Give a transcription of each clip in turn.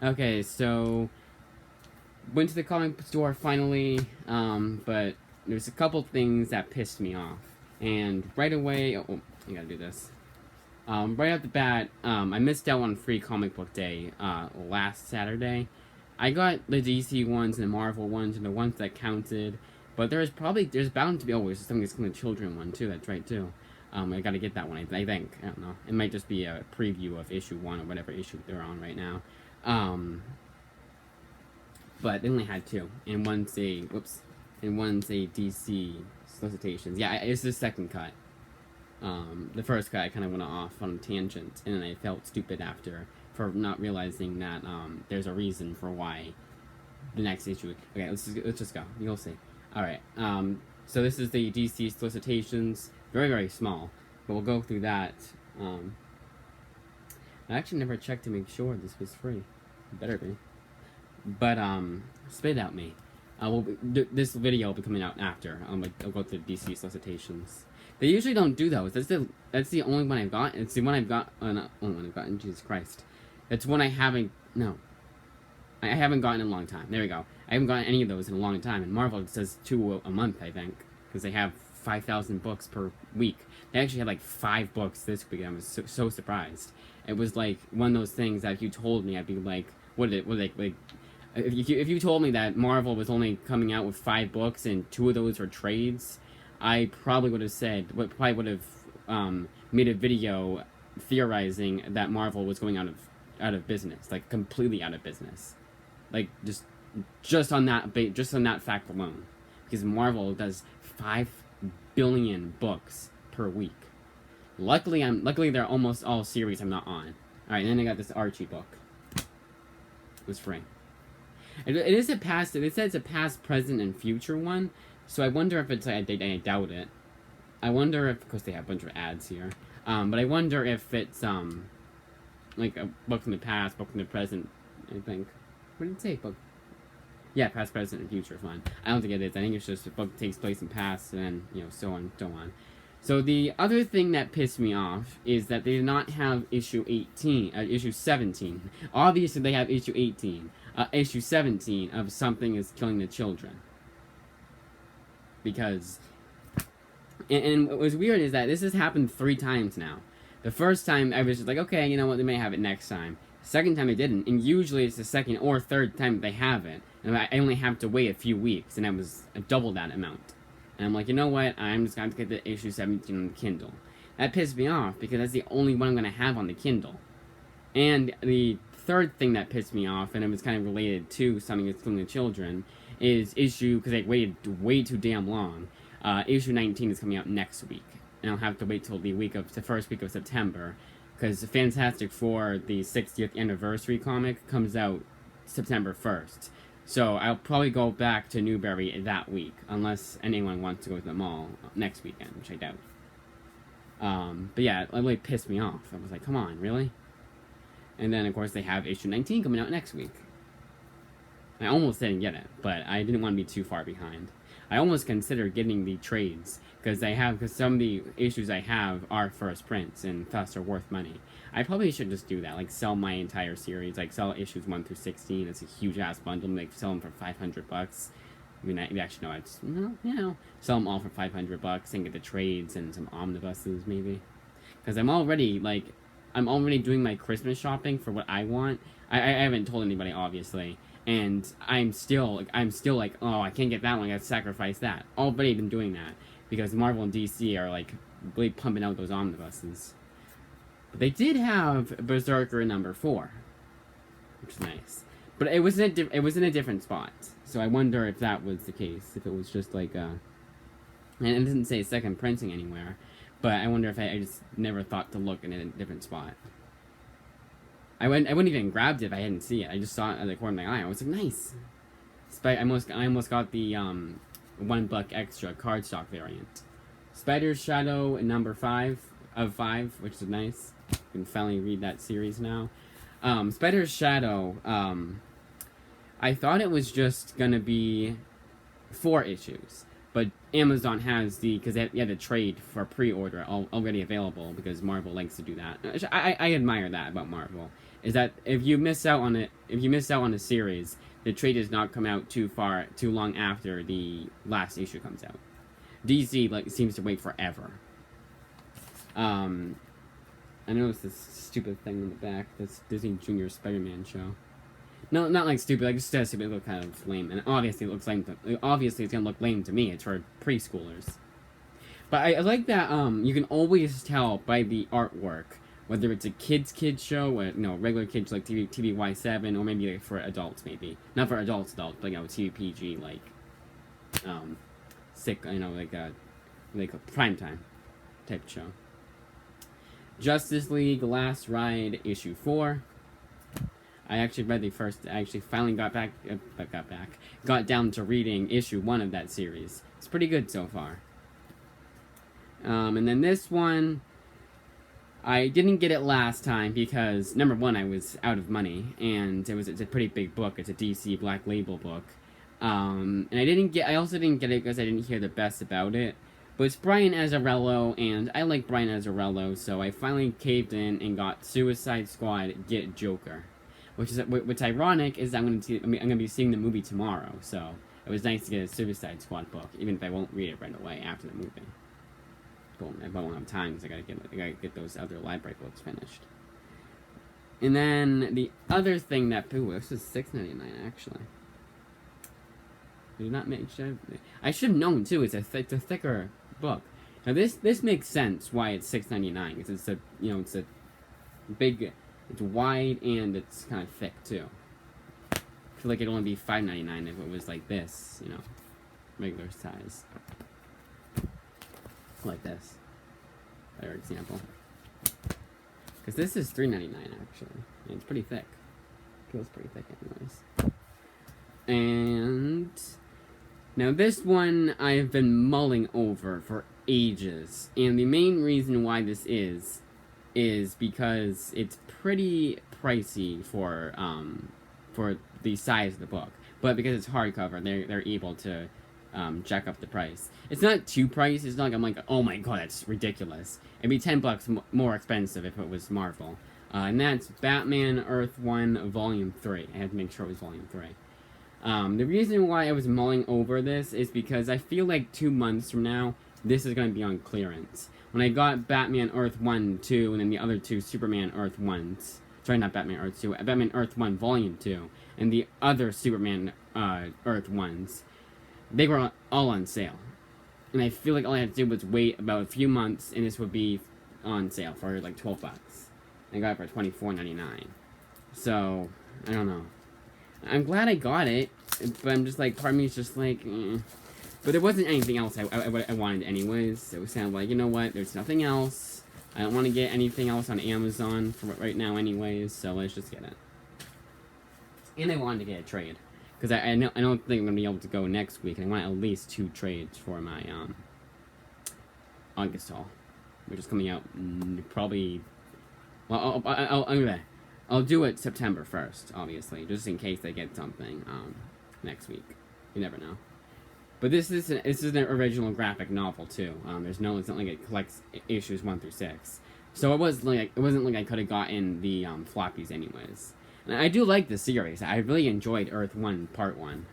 Okay, so went to the comic store finally, but there's a couple things that pissed me off. And right away, I gotta do this. Right off the bat, I missed out on free comic book day last Saturday. I got the DC ones and the Marvel ones and the ones that counted, but there's bound to be there's something that's coming the children one too. That's right too. I gotta get that one. I think I don't know. It might just be a preview of issue 1 or whatever issue they're on right now. But they only had 2, and one's a DC Solicitations. Yeah, it's the second cut. The first cut I kind of went off on a tangent, and then I felt stupid after for not realizing that there's a reason for why the next issue. Okay, let's just go. You'll see. All right. So this is the DC Solicitations. Very, very small, but we'll go through that. I actually never checked to make sure this was free. It better be. But spit out me. This video will be coming out after. I'll go through DC Solicitations. They usually don't do those. That's the only one I've got. It's the one I've got. Not only one I've gotten. Jesus Christ. It's one I haven't. No. I haven't gotten in a long time. There we go. I haven't gotten any of those in a long time. And Marvel says 2 a month, I think, because they have 5,000 books per week. They actually had like 5 books this week, and I was so surprised. It was like one of those things that if you told me, I'd be like, what like. If you told me that Marvel was only coming out with 5 books and 2 of those were trades, I probably would have made a video theorizing that Marvel was going out of business, like completely out of business, like just on that fact alone, because Marvel does 5 billion books per week. Luckily they're almost all series I'm not on. All right, and then I got this Archie book. It was free. It is a past. It says it's a past, present, and future one. So I wonder if it's. I doubt it. I wonder if, because they have a bunch of ads here. But I wonder if it's like a book from the past, book from the present. I think. What did it say? Book. Yeah, past, present, and future. Fine. I don't think it is. I think it's just a book that takes place in past, and then so on, so on. So the other thing that pissed me off is that they did not have issue 17. Obviously, they have issue 18. Issue 17 of Something is Killing the Children. Because, and what was weird is that this has happened 3 times now. The first time, I was just like, okay, you know what, they may have it next time. Second time, they didn't, and usually it's the second or third time they have it. And I only have to wait a few weeks, and that was double that amount. And I'm like, you know what, I'm just going to get the issue 17 on the Kindle. That pissed me off, because that's the only one I'm going to have on the Kindle. And the third thing that pissed me off, and it was kind of related to Something That's Killing the Children, is because I waited way too damn long. Issue 19 is coming out next week, and I'll have to wait till the first week of September, because Fantastic Four, the 60th anniversary comic, comes out September 1st. So I'll probably go back to Newbury that week, unless anyone wants to go to the mall next weekend, which I doubt. But yeah, it really pissed me off. I was like, come on, really? And then, of course, they have issue 19 coming out next week. I almost didn't get it, but I didn't want to be too far behind. I almost considered getting the trades, because some of the issues I have are first prints, and thus are worth money. I probably should just do that, like sell my entire series, like sell issues 1 through 16. It's a huge-ass bundle, like sell them for $500. I mean, actually, no, it's, sell them all for $500 and get the trades and some omnibuses, maybe. Because I'm already doing my Christmas shopping for what I want. I haven't told anybody, obviously. And I'm still like, oh, I can't get that one, I gotta sacrifice that. Already been doing that. Because Marvel and DC are, like, really pumping out those omnibuses. But they did have Berserker number 4. Which is nice. But it was in a different spot. So I wonder if that was the case. If it was just like, and it doesn't say second printing anywhere. But I wonder if I just never thought to look in a different spot. I wouldn't even grabbed it if I hadn't seen it. I just saw it at the corner of my eye. I was like, nice. I almost got the $1 extra cardstock variant. Spider's Shadow number 5 of 5, which is nice. You can finally read that series now. Spider's Shadow. I thought it was just gonna be 4 issues. But Amazon has because they had a trade for pre-order already available, because Marvel likes to do that. I admire that about Marvel. is that if you miss out on a series, the trade does not come out too long after the last issue comes out. DC seems to wait forever. I noticed this stupid thing in the back. This Disney Junior Spider-Man show. No, not like stupid. Like just stupid. It look kind of lame, and obviously it looks lame. Obviously, it's gonna look lame to me. It's for preschoolers. But I like that. You can always tell by the artwork whether it's a kids show, or regular kids like TVY7, or maybe like for adults, maybe not for adults, but TVPG like sick, like a primetime type of show. Justice League Last Ride issue 4. I actually read the first. I actually finally got down to reading issue 1 of that series. It's pretty good so far. And then this one, I didn't get it last time because number one, I was out of money, and it's a pretty big book. It's a DC Black Label book. And I also didn't get it because I didn't hear the best about it. But it's Brian Azzarello, and I like Brian Azzarello, so I finally caved in and got Suicide Squad Get Joker. What's ironic is I'm gonna be seeing the movie tomorrow, so it was nice to get a Suicide Squad book, even if I won't read it right away after the movie. I won't have time because I gotta get those other library books finished. And then the other thing this is $6.99 actually. Did not make sure. I should have known too. It's a thicker book. Now this makes sense why it's $6.99 because it's a big, it's wide and it's kind of thick too. I feel like it'd only be $5.99 if it was like this, regular size, like this. For example, because this is $3.99 actually, and it's pretty thick. Feels pretty thick anyways. And now this one I've been mulling over for ages, and the main reason why this is because it's pretty pricey for the size of the book, but because it's hardcover, they're able to jack up the price. It's not too pricey. It's not like I'm like, oh my god, that's ridiculous. It'd be $10 more expensive if it was Marvel. And that's Batman Earth 1 Volume 3. I had to make sure it was Volume 3. The reason why I was mulling over this is because I feel like 2 months from now, this is going to be on clearance. When I got Batman Earth 1, 2, and then the other two Superman Earth 1s, sorry, not Batman Earth 2, Batman Earth 1 Volume 2, and the other Superman Earth 1s, they were all on sale. And I feel like all I had to do was wait about a few months, and this would be on sale for like $12. I got it for $24.99. So, I don't know. I'm glad I got it, but I'm just like, part of me is just like, But there wasn't anything else I wanted anyways. It was kind of like, you know what, there's nothing else. I don't want to get anything else on Amazon for right now anyways, so let's just get it. And I wanted to get a trade. Because I don't think I'm going to be able to go next week, and I want at least 2 trades for my August haul, which is coming out probably. Well, I'll do it September 1st, obviously, just in case I get something next week. You never know. But this is an original graphic novel too. It's not like it collects issues 1 through 6, so it wasn't like I could have gotten the floppies anyways. And I do like the series. I really enjoyed Earth 1 Part 1,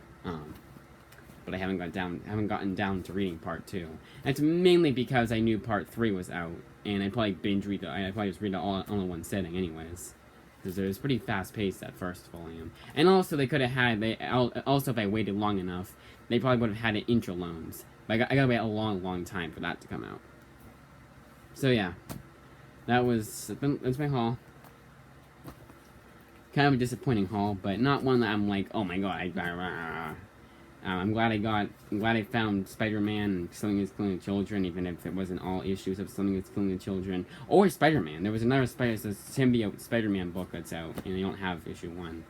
but I haven't gotten down to reading Part 2. That's mainly because I knew Part 3 was out, and I'd probably just read it all in one sitting anyways. Because it was pretty fast paced that first volume, and also they could have had if I waited long enough, they probably would have had it intro loans. But I gotta wait a long time for that to come out. So yeah, that's my haul. Kind of a disappointing haul, but not one that I'm like, oh my god, I'm glad I found Spider-Man and Something That's Killing the Children, even if it wasn't all issues of Something That's Killing the Children. Or Spider-Man. There was another symbiote Spider-Man book that's out, and they don't have issue 1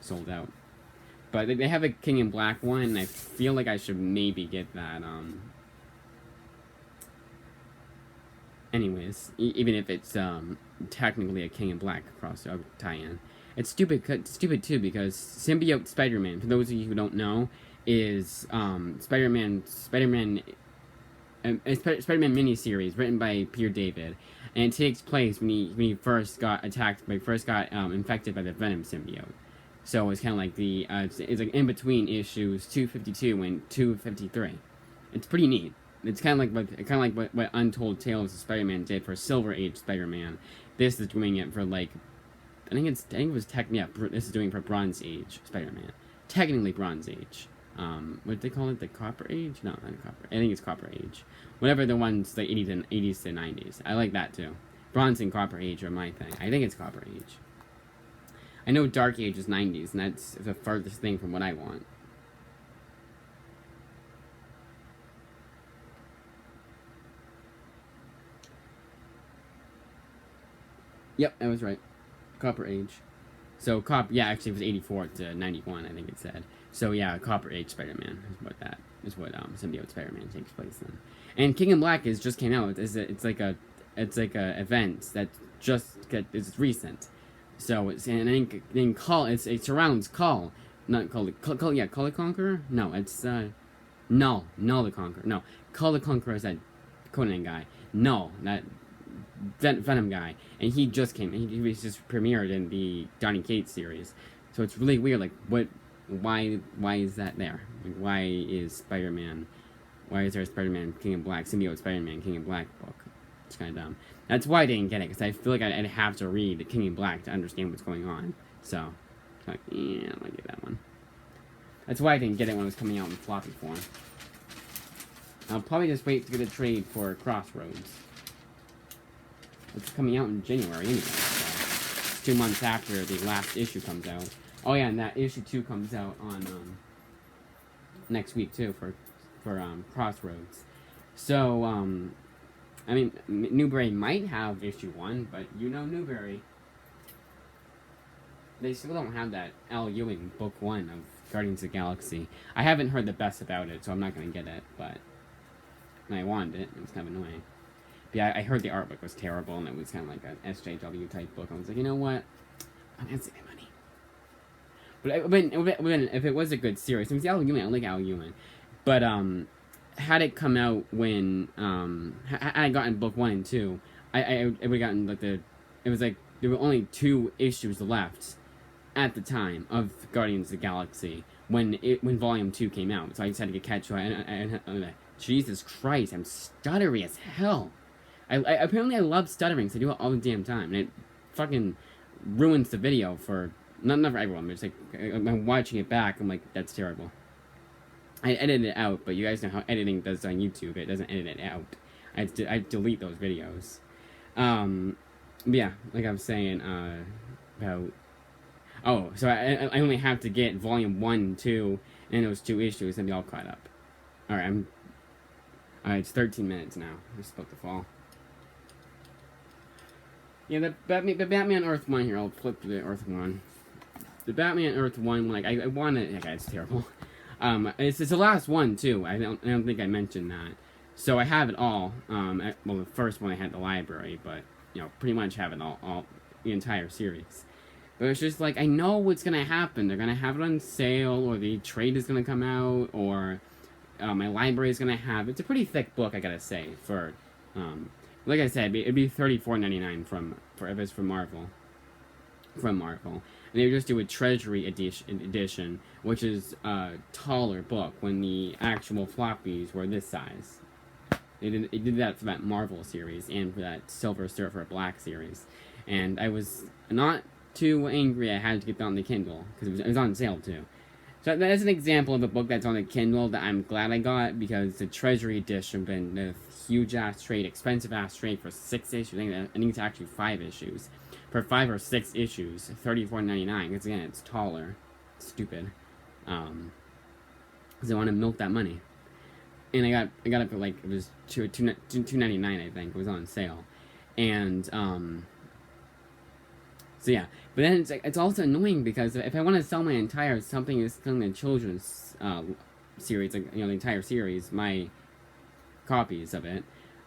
sold out. But they have a King in Black one, and I feel like I should maybe get that, anyways, even if it's, technically a King in Black crossover tie-in. It's stupid too, because Symbiote Spider-Man, for those of you who don't know, is Spider-Man a Spider-Man miniseries written by Peter David, and it takes place when he first got infected by the Venom symbiote. So it's kind of like it's like in between issues 252 and 253. It's pretty neat. It's kind of like what Untold Tales of Spider-Man did for Silver Age Spider-Man. This is doing it for like, this is doing for Bronze Age Spider-Man. Technically Bronze Age. What did they call it? The Copper Age? No, not Copper. I think it's Copper Age. Whatever the ones, the 80s to 90s. I like that too. Bronze and Copper Age are my thing. I think it's Copper Age. I know Dark Age is 90s, and that's the furthest thing from what I want. Yep, I was right. Copper Age. So, actually it was 84 to 91, I think it said. So, yeah, Copper Age Spider-Man is what Symbiote Spider-Man takes place in. And King in Black just came out. It's like a event that it's recent. So, it surrounds Cull. Not Cull, Cull the Conqueror? No, it's, Null the Conqueror. No, Cull the Conqueror is that Conan guy. Null, that Venom guy, and he just came. He was just premiered in the Donny Cates series, so it's really weird. Like, why is that there? Like, why is there a Spider-Man King in Black, Symbiote Spider-Man King in Black book? It's kind of dumb. That's why I didn't get it, because I feel like I'd have to read the King in Black to understand what's going on. So, like, yeah, I might get that one. That's why I didn't get it when it was coming out in floppy form. I'll probably just wait to get a trade for Crossroads. It's coming out in January anyway, so 2 months after the last issue comes out. Oh yeah, and that issue 2 comes out on next week too for Crossroads. So I mean, Newberry might have issue 1, but you know Newberry, they still don't have that Al Ewing book 1 of Guardians of the Galaxy. I haven't heard the best about it, so I'm not gonna get it, but I wanted it. It was kind of annoying. Yeah, I heard the art book was terrible, and it was kind of like an SJW type book. I was like, you know what? I'm gonna save my money. But if it was a good series, it was Al Ewing. I like Al Ewing, but had it come out when had I gotten book 1 and 2, I would have gotten like it was like there were only 2 issues left at the time of Guardians of the Galaxy when Volume 2 came out. So I just had to catch up. And Jesus Christ, I'm stuttery as hell. Apparently I love stuttering, so I do it all the damn time, and it fucking ruins the video for not for everyone, but it's like I'm watching it back, I'm like, that's terrible. I edit it out, but you guys know how editing does on YouTube. It doesn't edit it out. I delete those videos. But yeah, like I was saying about. Oh, so I only have to get volume 1 and 2 and those 2 issues and be all caught up. All right, it's 13 minutes now. It's about to fall. Yeah, the Batman Earth 1 here. I'll flip to the Earth 1. The Batman Earth 1, like I wanted. Okay, it's terrible. It's the last one too. I don't think I mentioned that. So I have it all. Well, the first one I had at the library, but pretty much have it all the entire series. But it's just like I know what's gonna happen. They're gonna have it on sale, or the trade is gonna come out, or my library is gonna have. It's a pretty thick book, I gotta say. For like I said, it'd be $34.99 if it's from Marvel. From Marvel, and they would just do a Treasury edition, which is a taller book when the actual floppies were this size. They did that for that Marvel series and for that Silver Surfer Black series, and I was not too angry I had to get that on the Kindle because it was on sale too. So that's an example of a book that's on the Kindle that I'm glad I got, because the Treasury edition been the huge ass trade, expensive ass trade for 6 issues. I think it's actually 5 issues. For 5 or 6 issues, $34.99. Because again, it's taller. It's stupid. Because they want to milk that money. And I got it for like, it was $2.99, I think. It was on sale. And so yeah, but then it's also annoying because if I want to sell my entire something is selling the children's series, like the entire series, my copies of it,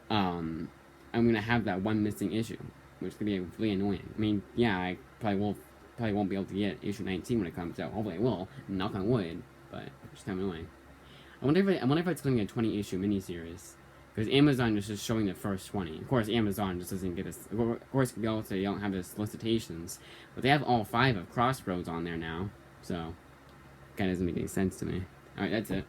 I'm gonna have that one missing issue, which could be really annoying. I mean, yeah, I probably won't be able to get issue 19 when it comes out. Hopefully I will, knock on wood, but it's kind of annoying. I wonder if it's going to be a 20 issue miniseries. Because Amazon is just showing the first 20. Of course, Amazon just doesn't get us. Of course, they don't have the solicitations, but they have all 5 of Crossroads on there now. So, kind of doesn't make any sense to me. All right, that's it.